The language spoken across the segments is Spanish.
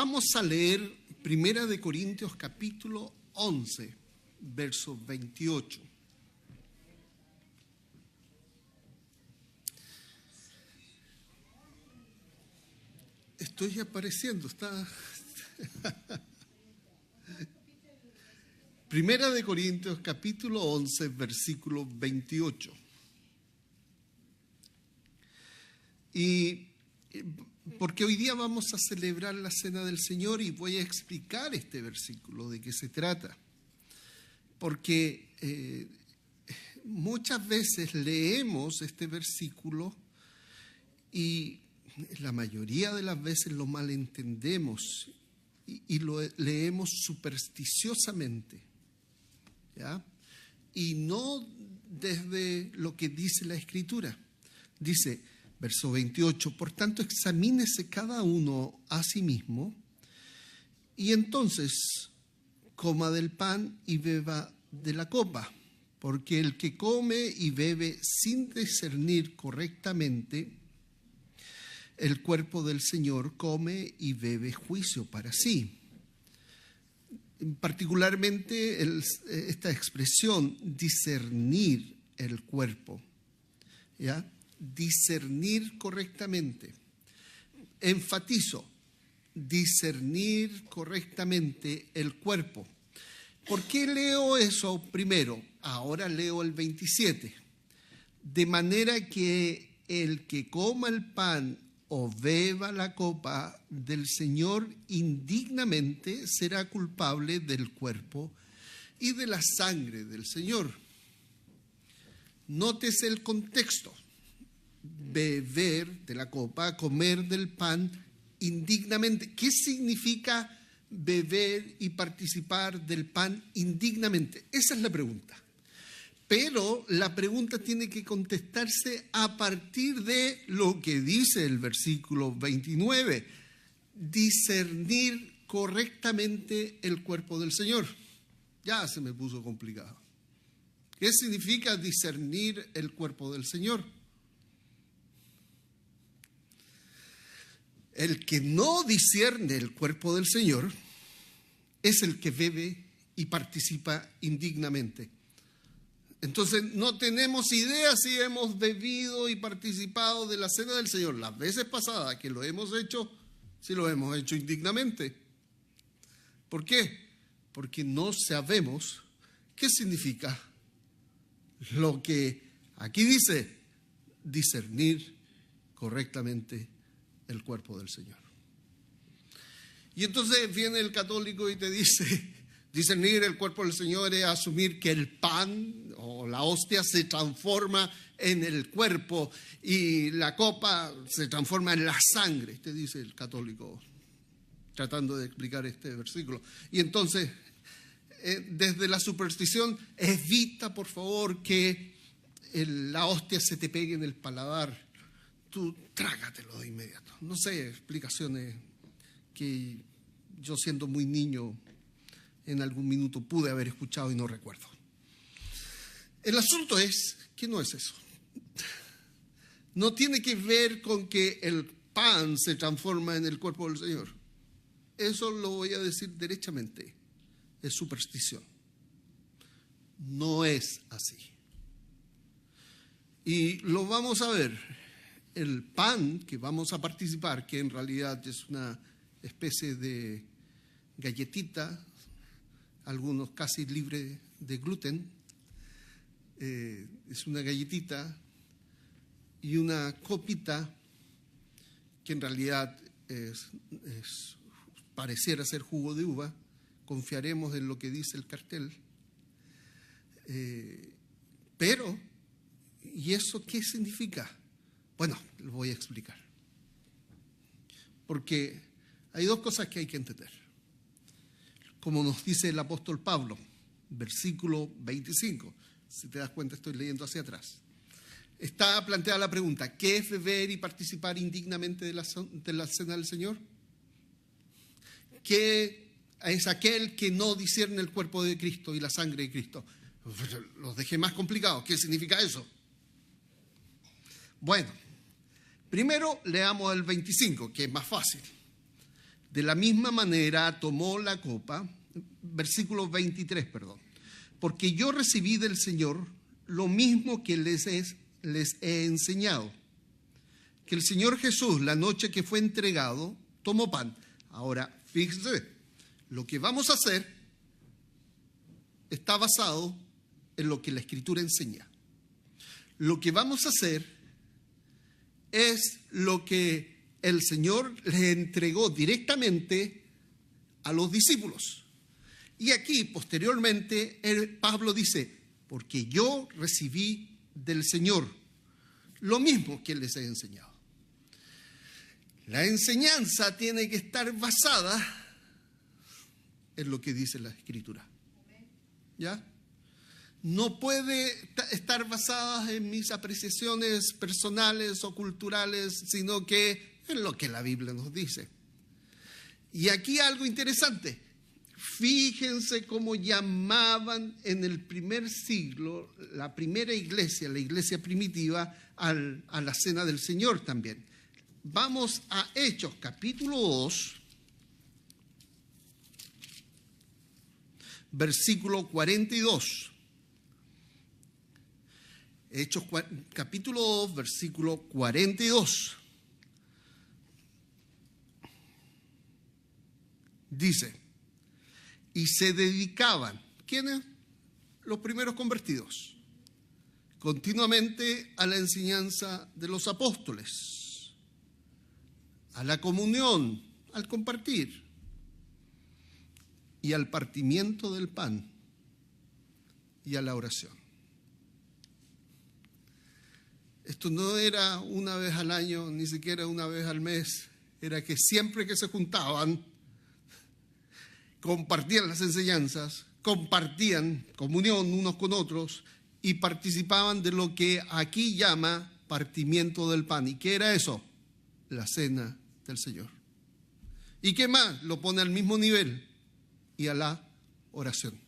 Vamos a leer 1 Corintios capítulo 11, verso 28. Estoy apareciendo, está... 1 Corintios capítulo 11, versículo 28. Y porque hoy día vamos a celebrar la Cena del Señor y voy a explicar este versículo, de qué se trata. Porque muchas veces leemos este versículo y la mayoría de las veces lo malentendemos y lo leemos supersticiosamente, ¿ya? Y no desde lo que dice la Escritura. Dice, verso 28, por tanto examínese cada uno a sí mismo y entonces coma del pan y beba de la copa, porque el que come y bebe sin discernir correctamente el cuerpo del Señor come y bebe juicio para sí. Particularmente esta expresión, discernir el cuerpo, ¿ya? Discernir correctamente. Enfatizo, discernir correctamente el cuerpo. ¿Por qué leo eso primero? Ahora leo el 27. De manera que el que coma el pan o beba la copa del Señor indignamente será culpable del cuerpo y de la sangre del Señor. Nótese el contexto. Beber de la copa, comer del pan indignamente. ¿Qué significa beber y participar del pan indignamente? Esa es la pregunta. Pero la pregunta tiene que contestarse a partir de lo que dice el versículo 29. Discernir correctamente el cuerpo del Señor. Ya se me puso complicado. ¿Qué significa discernir el cuerpo del Señor? El que no discierne el cuerpo del Señor es el que bebe y participa indignamente. Entonces no tenemos idea si hemos bebido y participado de la Cena del Señor. Las veces pasadas que lo hemos hecho, sí lo hemos hecho indignamente. ¿Por qué? Porque no sabemos qué significa lo que aquí dice, discernir correctamente el cuerpo del Señor. Y entonces viene el católico y te dice, discernir el cuerpo del Señor es asumir que el pan o la hostia se transforma en el cuerpo y la copa se transforma en la sangre. Te dice el católico tratando de explicar este versículo. Y entonces, desde la superstición, evita por favor que la hostia se te pegue en el paladar. Tú trágatelo de inmediato. No sé, explicaciones que yo siendo muy niño en algún minuto pude haber escuchado y no recuerdo. El asunto es que no es eso. No tiene que ver con que el pan se transforma en el cuerpo del Señor. Eso lo voy a decir derechamente. Es superstición. No es así. Y lo vamos a ver. El pan que vamos a participar, que en realidad es una especie de galletita, algunos casi libres de gluten, es una galletita y una copita que en realidad pareciera ser jugo de uva. Confiaremos en lo que dice el cartel. Pero, ¿y eso qué significa? Bueno, lo voy a explicar. Porque hay dos cosas que hay que entender. Como nos dice el apóstol Pablo, versículo 25. Si te das cuenta, estoy leyendo hacia atrás. Está planteada la pregunta, ¿qué es beber y participar indignamente de la Cena del Señor? ¿Qué es aquel que no discierne el cuerpo de Cristo y la sangre de Cristo? Los dejé más complicados. ¿Qué significa eso? Bueno, primero leamos el 25, que es más fácil. De la misma manera tomó la copa, versículo 23, perdón. Porque yo recibí del Señor lo mismo que les he enseñado. Que el Señor Jesús, la noche que fue entregado, tomó pan. Ahora, fíjense, lo que vamos a hacer está basado en lo que la Escritura enseña. Lo que vamos a hacer es lo que el Señor le entregó directamente a los discípulos. Y aquí, posteriormente, Pablo dice, porque yo recibí del Señor lo mismo que les he enseñado. La enseñanza tiene que estar basada en lo que dice la Escritura. ¿Ya? No puede estar basada en mis apreciaciones personales o culturales, sino que en lo que la Biblia nos dice. Y aquí algo interesante. Fíjense cómo llamaban en el primer siglo la primera iglesia, la iglesia primitiva, a la cena del Señor también. Vamos a Hechos, capítulo 2, versículo 42. Hechos capítulo 2, versículo 42. Dice, y se dedicaban, ¿quiénes? Los primeros convertidos, continuamente a la enseñanza de los apóstoles, a la comunión, al compartir y al partimiento del pan y a la oración. Esto no era una vez al año, ni siquiera una vez al mes, era que siempre que se juntaban, compartían las enseñanzas, compartían comunión unos con otros y participaban de lo que aquí llama partimiento del pan. ¿Y qué era eso? La cena del Señor. ¿Y qué más? Lo pone al mismo nivel y a la oración.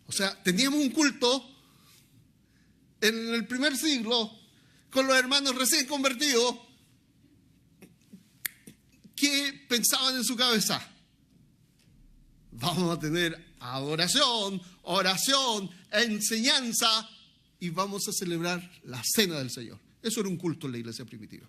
O sea, teníamos un culto en el primer siglo con los hermanos recién convertidos que pensaban en su cabeza: vamos a tener adoración, oración, enseñanza y vamos a celebrar la cena del Señor. Eso era un culto en la iglesia primitiva.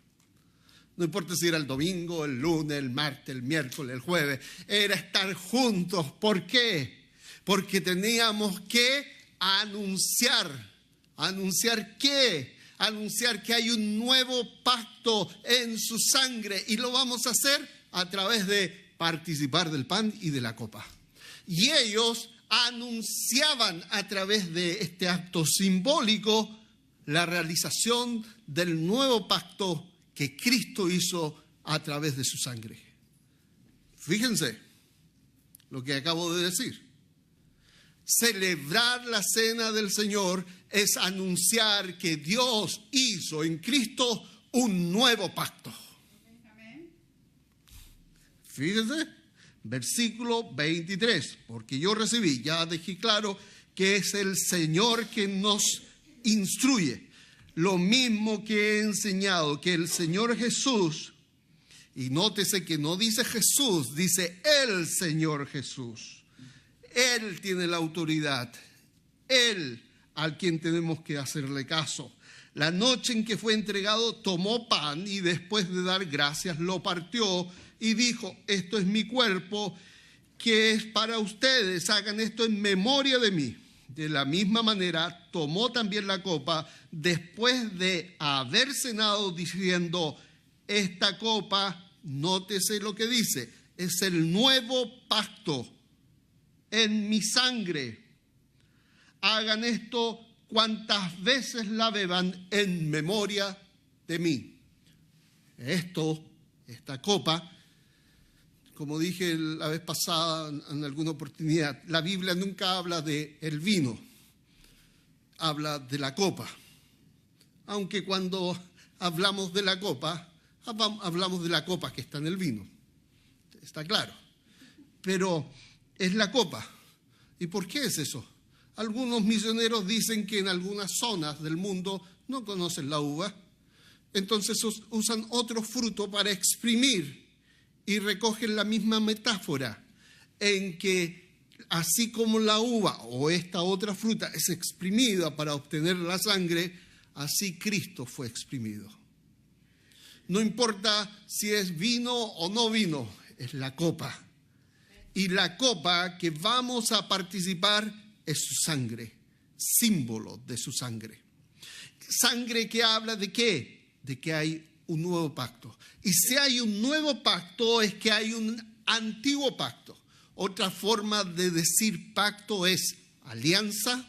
No importa si era el domingo, el lunes, el martes, el miércoles, el jueves, era estar juntos. ¿Por qué? Porque teníamos que anunciar. ¿Anunciar qué? Anunciar que hay un nuevo pacto en su sangre y lo vamos a hacer a través de participar del pan y de la copa. Y ellos anunciaban a través de este acto simbólico la realización del nuevo pacto que Cristo hizo a través de su sangre. Fíjense lo que acabo de decir. Celebrar la cena del Señor es anunciar que Dios hizo en Cristo un nuevo pacto. Fíjense, versículo 23, porque yo recibí, ya dejé claro que es el Señor que nos instruye. Lo mismo que he enseñado, que el Señor Jesús, y nótese que no dice Jesús, dice el Señor Jesús. Él tiene la autoridad, Él al quien tenemos que hacerle caso. La noche en que fue entregado, tomó pan y después de dar gracias lo partió y dijo: esto es mi cuerpo que es para ustedes, hagan esto en memoria de mí. De la misma manera tomó también la copa después de haber cenado diciendo: esta copa, nótese lo que dice, es el nuevo pacto en mi sangre. Hagan esto cuantas veces la beban en memoria de mí. Esta copa, como dije la vez pasada en alguna oportunidad, la Biblia nunca habla de el vino, habla de la copa. Aunque cuando hablamos de la copa, hablamos de la copa que está en el vino. Está claro. Pero es la copa. ¿Y por qué es eso? Algunos misioneros dicen que en algunas zonas del mundo no conocen la uva, entonces usan otro fruto para exprimir y recogen la misma metáfora en que así como la uva o esta otra fruta es exprimida para obtener la sangre, así Cristo fue exprimido. No importa si es vino o no vino, es la copa. Y la copa que vamos a participar es su sangre, símbolo de su sangre. ¿Sangre que habla de qué? De que hay un nuevo pacto. Y si hay un nuevo pacto es que hay un antiguo pacto. Otra forma de decir pacto es alianza,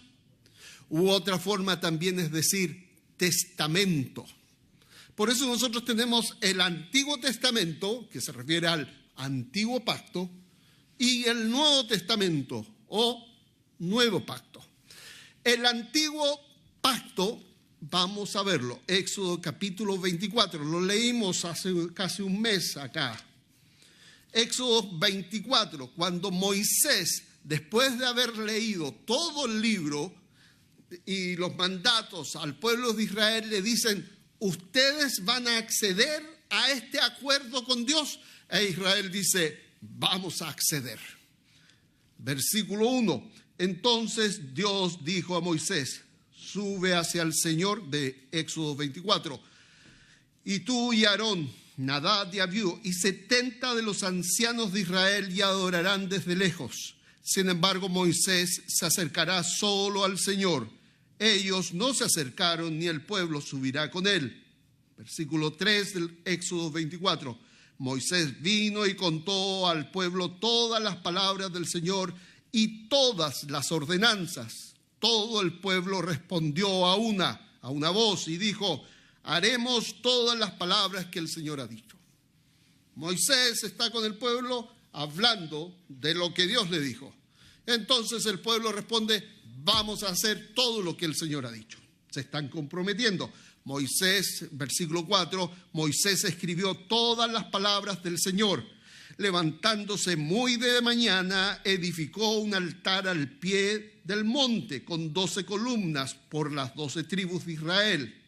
u otra forma también es decir testamento. Por eso nosotros tenemos el Antiguo Testamento, que se refiere al Antiguo Pacto, y el Nuevo Testamento o Nuevo Pacto. El Antiguo Pacto, vamos a verlo, Éxodo capítulo 24, lo leímos hace casi un mes acá. Éxodo 24, cuando Moisés, después de haber leído todo el libro y los mandatos al pueblo de Israel, le dicen: ustedes van a acceder a este acuerdo con Dios. E Israel dice: vamos a acceder. Versículo 1. Entonces Dios dijo a Moisés: sube hacia el Señor, de Éxodo 24. Y tú y Aarón, Nadab y Abiú, y 70 de los ancianos de Israel, y adorarán desde lejos. Sin embargo, Moisés se acercará solo al Señor. Ellos no se acercaron, ni el pueblo subirá con él. Versículo 3 del Éxodo 24. Moisés vino y contó al pueblo todas las palabras del Señor y todas las ordenanzas. Todo el pueblo respondió a una voz y dijo: haremos todas las palabras que el Señor ha dicho. Moisés está con el pueblo hablando de lo que Dios le dijo. Entonces el pueblo responde: vamos a hacer todo lo que el Señor ha dicho. Se están comprometiendo. Moisés, versículo 4, Moisés escribió todas las palabras del Señor. Levantándose muy de mañana, edificó un altar al pie del monte con 12 columnas por las 12 tribus de Israel.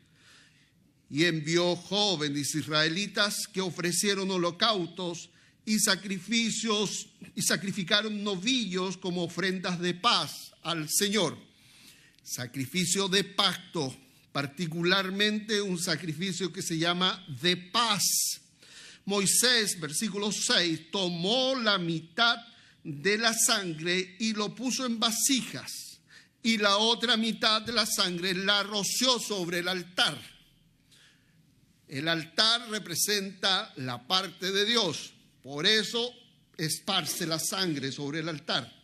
Y envió jóvenes israelitas que ofrecieron holocaustos y sacrificios, y sacrificaron novillos como ofrendas de paz al Señor. Sacrificio de pacto, particularmente un sacrificio que se llama de paz. Moisés, versículo 6, tomó la mitad de la sangre y lo puso en vasijas, y la otra mitad de la sangre la roció sobre el altar. El altar representa la parte de Dios, por eso esparce la sangre sobre el altar.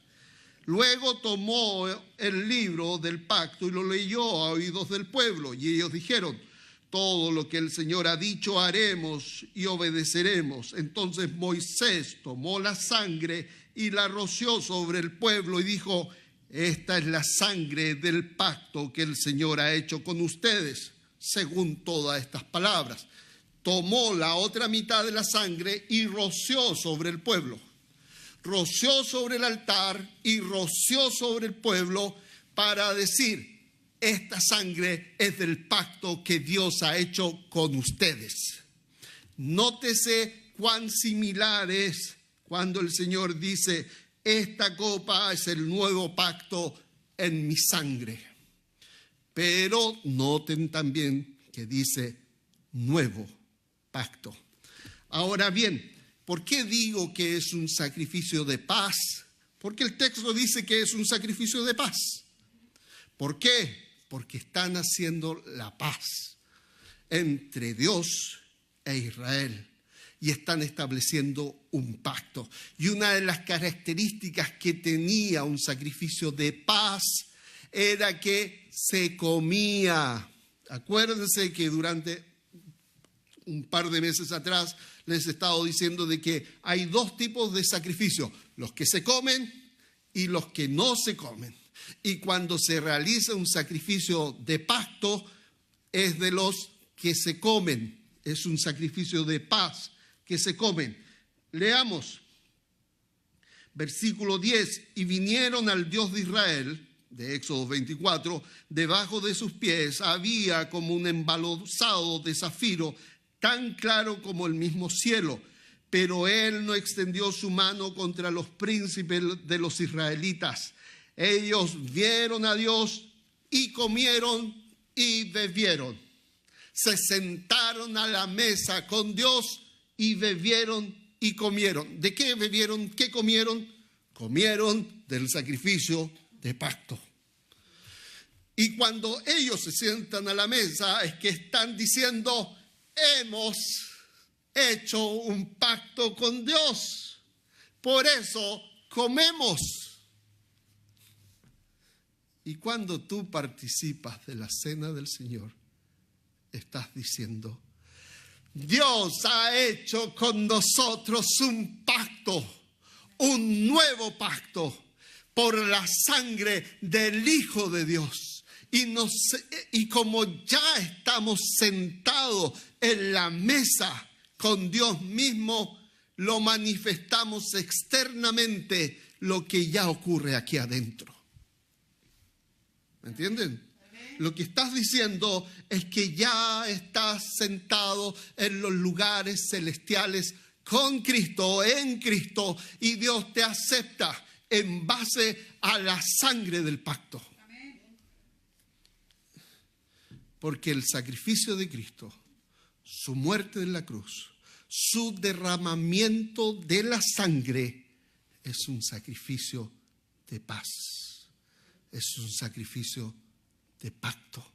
Luego tomó el libro del pacto y lo leyó a oídos del pueblo, y ellos dijeron: todo lo que el Señor ha dicho haremos y obedeceremos. Entonces Moisés tomó la sangre y la roció sobre el pueblo y dijo: esta es la sangre del pacto que el Señor ha hecho con ustedes, según todas estas palabras. Tomó la otra mitad de la sangre y roció sobre el pueblo. Roció sobre el altar y roció sobre el pueblo para decir: esta sangre es del pacto que Dios ha hecho con ustedes. Nótese cuán similar es cuando el Señor dice: esta copa es el nuevo pacto en mi sangre. Pero noten también que dice nuevo pacto. Ahora bien, ¿por qué digo que es un sacrificio de paz? Porque el texto dice que es un sacrificio de paz. ¿Por qué? Porque están haciendo la paz entre Dios e Israel y están estableciendo un pacto. Y una de las características que tenía un sacrificio de paz era que se comía. Acuérdense que durante un par de meses atrás les he estado diciendo de que hay dos tipos de sacrificios: los que se comen y los que no se comen. Y cuando se realiza un sacrificio de pacto, es de los que se comen. Es un sacrificio de paz que se comen. Leamos. Versículo 10. Y vinieron al Dios de Israel, de Éxodo 24, debajo de sus pies había como un embalsado de zafiro, tan claro como el mismo cielo. pero él no extendió su mano contra los príncipes de los israelitas. Ellos vieron a Dios y comieron y bebieron. Se sentaron a la mesa con Dios y bebieron y comieron. ¿De qué bebieron? ¿Qué comieron? Comieron del sacrificio de pacto. Y cuando ellos se sientan a la mesa es que están diciendo: hemos hecho un pacto con Dios, por eso comemos. Y cuando tú participas de la cena del Señor, estás diciendo: Dios ha hecho con nosotros un pacto, un nuevo pacto, por la sangre del Hijo de Dios. Y como ya estamos sentados en la mesa con Dios mismo, lo manifestamos externamente, lo que ya ocurre aquí adentro. ¿Me entienden? Lo que estás diciendo es que ya estás sentado en los lugares celestiales con Cristo, en Cristo, y Dios te acepta en base a la sangre del pacto. Porque el sacrificio de Cristo, su muerte en la cruz, su derramamiento de la sangre, es un sacrificio de paz, es un sacrificio de pacto.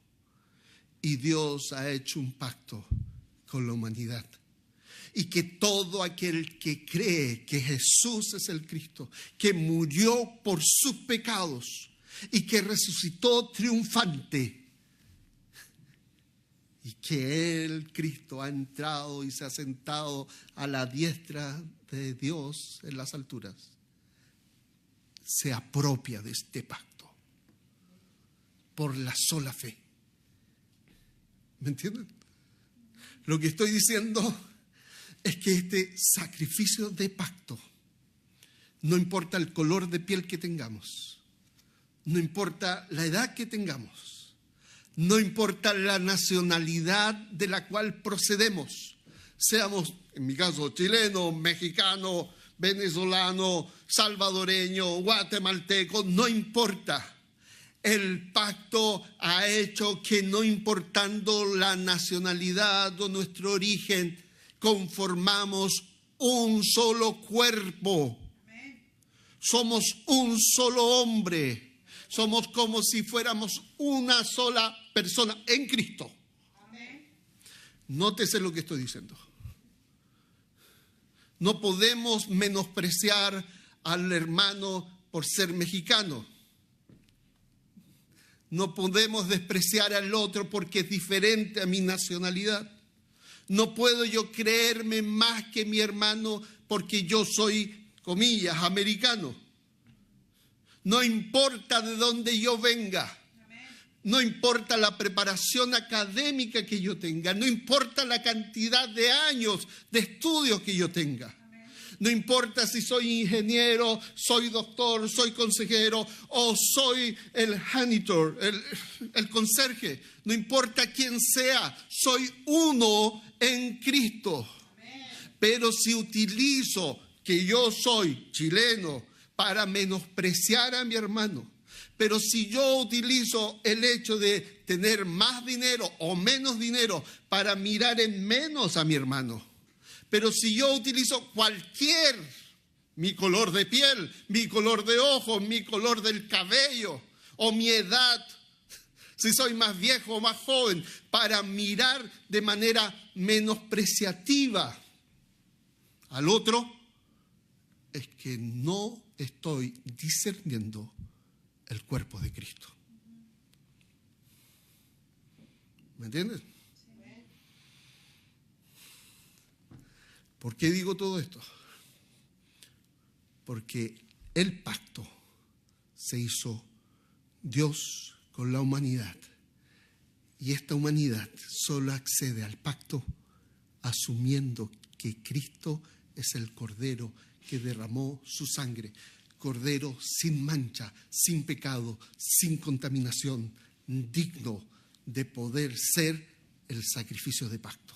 Y Dios ha hecho un pacto con la humanidad. Y que todo aquel que cree que Jesús es el Cristo, que murió por sus pecados y que resucitó triunfante, y que Él, Cristo, ha entrado y se ha sentado a la diestra de Dios en las alturas, se apropia de este pacto por la sola fe. ¿Me entienden? Lo que estoy diciendo es que este sacrificio de pacto, no importa el color de piel que tengamos, no importa la edad que tengamos, no importa la nacionalidad de la cual procedemos, seamos, en mi caso, chileno, mexicano, venezolano, salvadoreño, guatemalteco, no importa. El pacto ha hecho que, no importando la nacionalidad o nuestro origen, conformamos un solo cuerpo. Somos un solo hombre. Somos como si fuéramos una sola persona en Cristo. Nótese lo que estoy diciendo. No podemos menospreciar al hermano por ser mexicano. No podemos despreciar al otro porque es diferente a mi nacionalidad. No puedo yo creerme más que mi hermano porque yo soy, comillas, americano. No importa de dónde yo venga. No importa la preparación académica que yo tenga. No importa la cantidad de años de estudios que yo tenga. No importa si soy ingeniero, soy doctor, soy consejero o soy el janitor, el conserje. No importa quién sea, soy uno en Cristo. Pero si utilizo que yo soy chileno para menospreciar a mi hermano, pero si yo utilizo el hecho de tener más dinero o menos dinero para mirar en menos a mi hermano, pero si yo utilizo mi color de piel, mi color de ojos, mi color del cabello o mi edad, si soy más viejo o más joven, para mirar de manera menospreciativa al otro, es que no estoy discerniendo el cuerpo de Cristo. ¿Me entiendes? ¿Por qué digo todo esto? Porque el pacto se hizo Dios con la humanidad. Y esta humanidad solo accede al pacto asumiendo que Cristo es el Cordero que derramó su sangre. Cordero sin mancha, sin pecado, sin contaminación, digno de poder ser el sacrificio de pacto.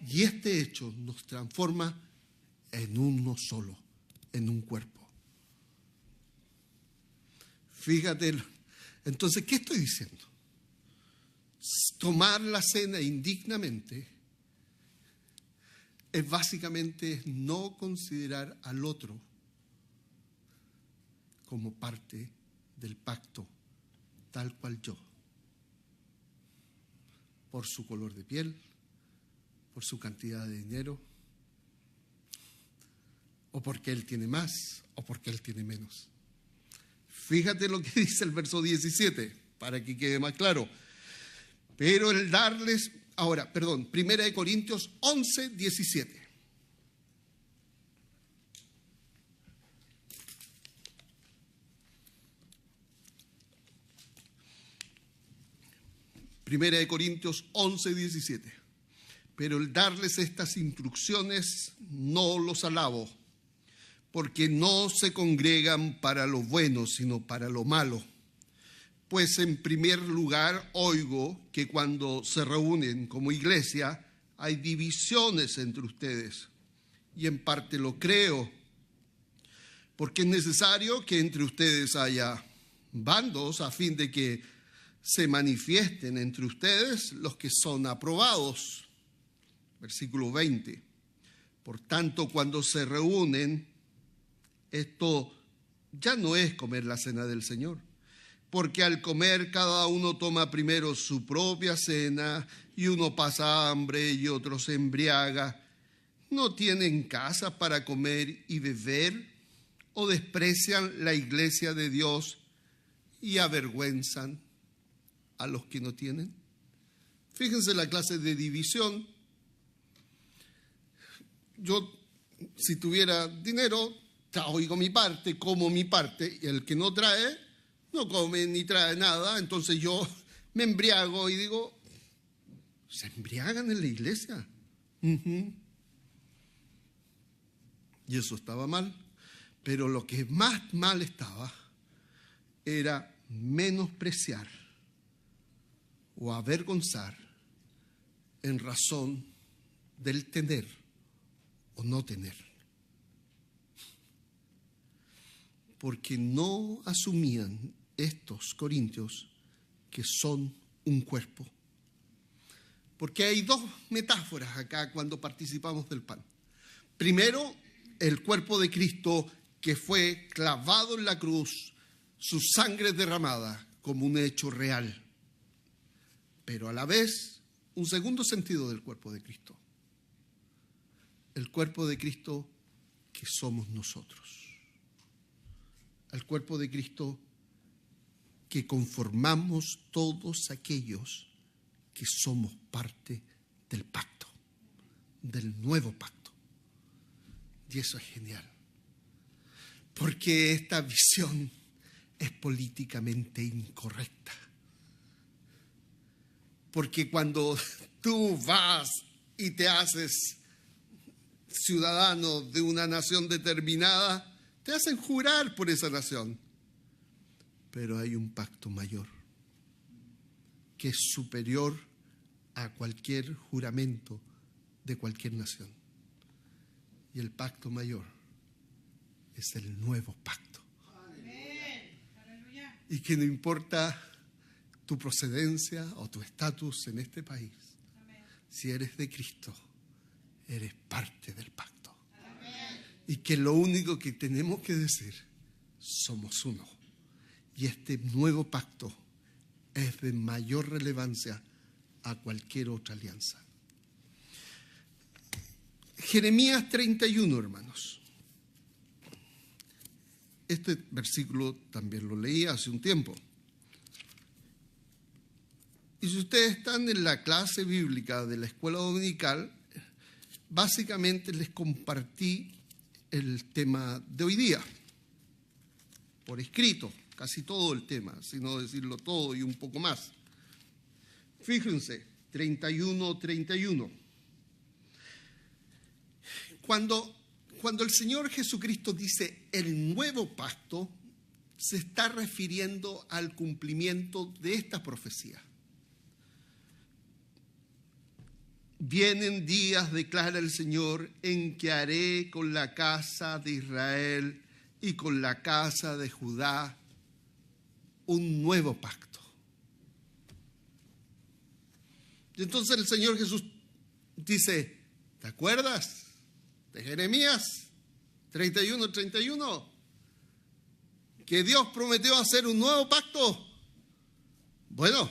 Y este hecho nos transforma en uno solo, en un cuerpo. Fíjate, entonces, ¿qué estoy diciendo? Tomar la cena indignamente es básicamente no considerar al otro como parte del pacto, tal cual yo, por su color de piel, por su cantidad de dinero, o porque él tiene más, o porque él tiene menos. Fíjate lo que dice el verso 17, para que quede más claro. Pero el darles, ahora, perdón, 1 Corintios 11, 17. Primera de Corintios 11, 17. Pero el darles estas instrucciones no los alabo, porque no se congregan para lo bueno, sino para lo malo. Pues en primer lugar oigo que cuando se reúnen como iglesia hay divisiones entre ustedes, y en parte lo creo, porque es necesario que entre ustedes haya bandos a fin de que se manifiesten entre ustedes los que son aprobados. Versículo 20. Por tanto, cuando se reúnen, esto ya no es comer la cena del Señor, porque al comer cada uno toma primero su propia cena, y uno pasa hambre y otro se embriaga. ¿No tienen casa para comer y beber? ¿O desprecian la iglesia de Dios y avergüenzan a los que no tienen? Fíjense la clase de división. Yo, si tuviera dinero, oigo mi parte, como mi parte, y el que no trae, no come ni trae nada. Entonces yo me embriago y digo, ¿se embriagan en la iglesia? Y eso estaba mal. Pero lo que más mal estaba era menospreciar o avergonzar en razón del tener o no tener. Porque no asumían estos corintios que son un cuerpo. Porque hay dos metáforas acá cuando participamos del pan. Primero, el cuerpo de Cristo que fue clavado en la cruz, su sangre derramada como un hecho real. Pero a la vez, un segundo sentido del cuerpo de Cristo. El cuerpo de Cristo que somos nosotros. El cuerpo de Cristo que conformamos todos aquellos que somos parte del pacto, del nuevo pacto. Y eso es genial. Porque esta visión es políticamente incorrecta. Porque cuando tú vas y te haces ciudadano de una nación determinada, te hacen jurar por esa nación. Pero hay un pacto mayor que es superior a cualquier juramento de cualquier nación. Y el pacto mayor es el nuevo pacto. Amén. Y que no importa tu procedencia o tu estatus en este país, amén, si eres de Cristo, eres parte del pacto. Amén. Y que lo único que tenemos que decir, somos uno. Y este nuevo pacto es de mayor relevancia a cualquier otra alianza. Jeremías 31, hermanos. Este versículo también lo leí hace un tiempo. Y si ustedes están en la clase bíblica de la escuela dominical, básicamente les compartí el tema de hoy día, por escrito, casi todo el tema, si no decirlo todo y un poco más. Fíjense, 31. Cuando el Señor Jesucristo dice el nuevo pacto, se está refiriendo al cumplimiento de esta profecía. vienen días, declara el Señor, en que haré con la casa de Israel y con la casa de Judá un nuevo pacto. Y entonces el Señor Jesús dice, ¿te acuerdas de Jeremías 31:31? Que Dios prometió hacer un nuevo pacto. Bueno,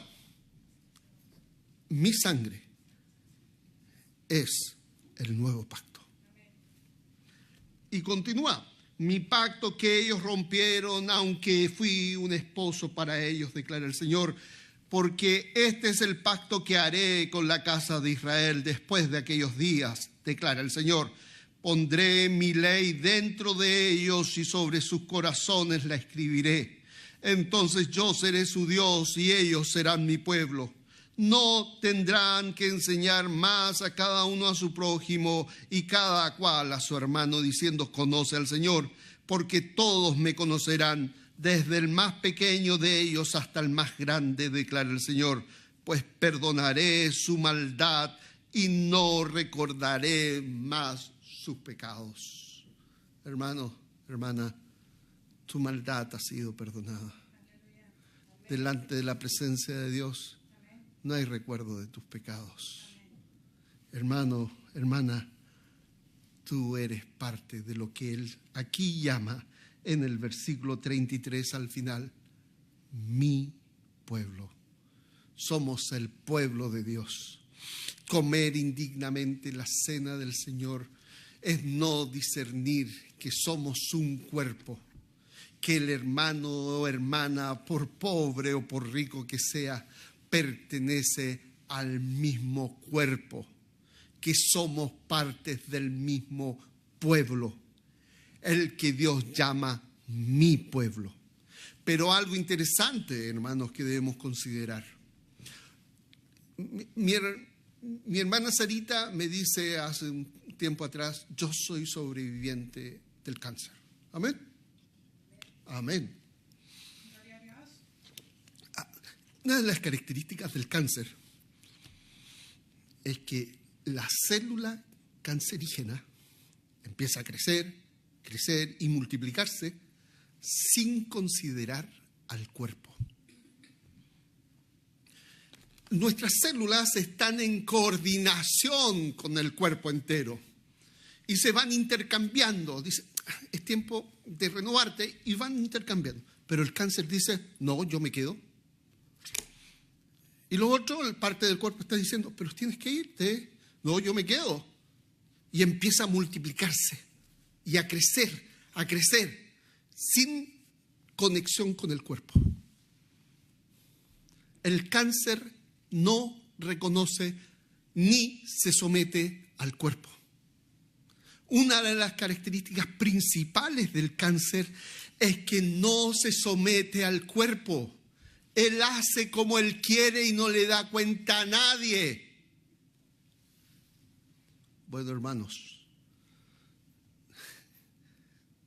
mi sangre es el nuevo pacto. Y continúa, mi pacto que ellos rompieron, aunque fui un esposo para ellos, declara el Señor, porque este es el pacto que haré con la casa de Israel después de aquellos días, declara el Señor. Pondré mi ley dentro de ellos y sobre sus corazones la escribiré. Entonces yo seré su Dios y ellos serán mi pueblo. No tendrán que enseñar más a cada uno a su prójimo y cada cual a su hermano, diciendo, conoce al Señor, porque todos me conocerán, desde el más pequeño de ellos hasta el más grande, declara el Señor, pues perdonaré su maldad y no recordaré más sus pecados. Hermano, hermana, tu maldad ha sido perdonada. Delante de la presencia de Dios no hay recuerdo de tus pecados. Hermano, hermana, tú eres parte de lo que Él aquí llama en el versículo 33 al final, mi pueblo. Somos el pueblo de Dios. Comer indignamente la cena del Señor es no discernir que somos un cuerpo, que el hermano o hermana, por pobre o por rico que sea, pertenece al mismo cuerpo, que somos partes del mismo pueblo, el que Dios llama mi pueblo. Pero algo interesante, hermanos, que debemos considerar. Mi hermana Sarita me dice hace un tiempo atrás, yo soy sobreviviente del cáncer. Amén. Amén. Una de las características del cáncer es que la célula cancerígena empieza a crecer y multiplicarse sin considerar al cuerpo. Nuestras células están en coordinación con el cuerpo entero y se van intercambiando. Dice, es tiempo de renovarte y van intercambiando. Pero el cáncer dice, no, yo me quedo. Y lo otro, parte del cuerpo está diciendo, pero tienes que irte. No, yo me quedo. Y empieza a multiplicarse y a crecer, sin conexión con el cuerpo. El cáncer no reconoce ni se somete al cuerpo. Una de las características principales del cáncer es que no se somete al cuerpo. Él hace como él quiere y no le da cuenta a nadie. Bueno, hermanos,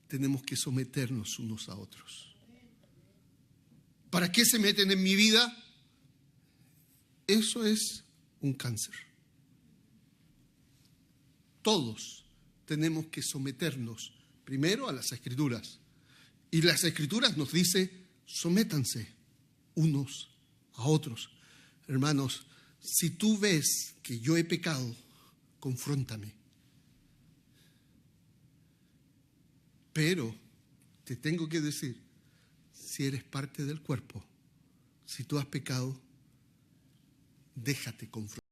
tenemos que someternos unos a otros. ¿Para qué se meten en mi vida? Eso es un cáncer. Todos tenemos que someternos primero a las Escrituras. Y las Escrituras nos dice, sométanse unos a otros. Hermanos, si tú ves que yo he pecado, confróntame. Pero te tengo que decir, si eres parte del cuerpo, si tú has pecado, déjate confrontar.